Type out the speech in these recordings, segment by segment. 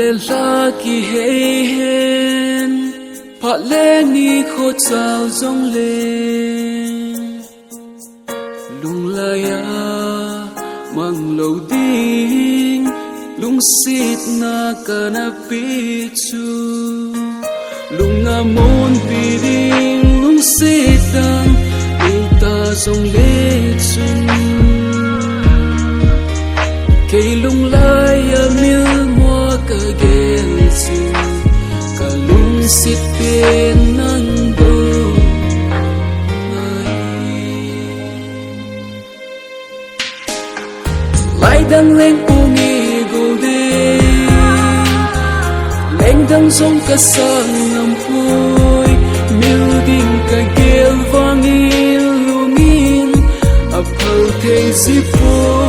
le la ki hey hen pa le ni kho chao zong le lung la ya mang lo ding lung sit na kana pi chu lung nga mon pi ding lung sit dan ta zong le chun cây lung lai ya mil mua cả gen su cả lung sit bên nan bo lai đang lên u ni golde lên đang sông cả sang ngam phui mil ding cả gel vang il lungin ap khâu thei si po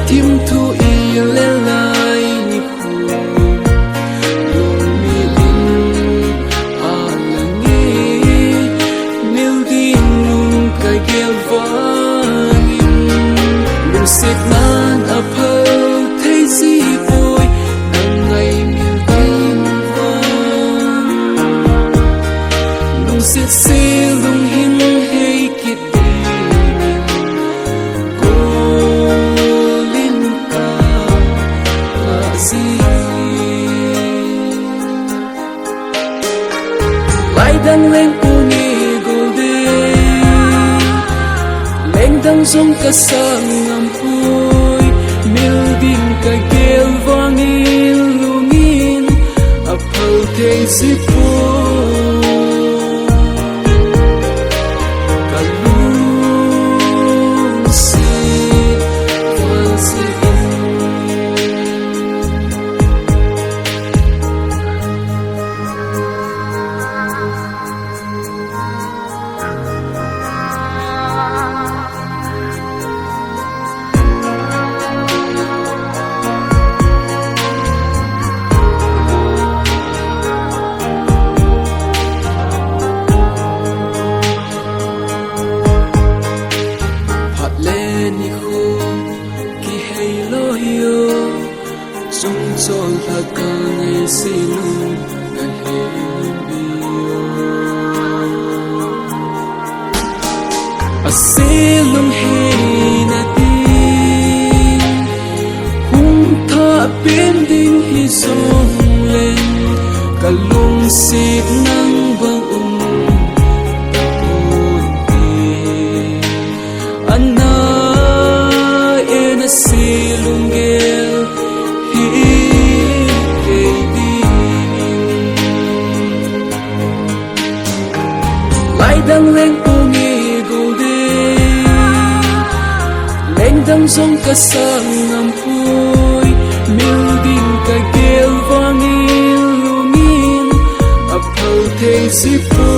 tim thu i le lai ni khu lu mi din a la ngi mil din lung ka gel vang lung sit man a phau thei si boy nang ngai mil din vang lung sit si lung hin hey kit lai đang lên u ni golde lên đang sông cả sang ngam phui mil din cả gel vang il lungin ap phau thei si po sung sol ta ka ngai silung na hey bio a silung hey na ti hung tha pin ding hi song len ka lung sit nang bang ta pun ti anna ena silung gel lai đang lên u ni golde lên đang sông cả sang ngam phui mil din cả gel vang il lungin ap khâu thei si po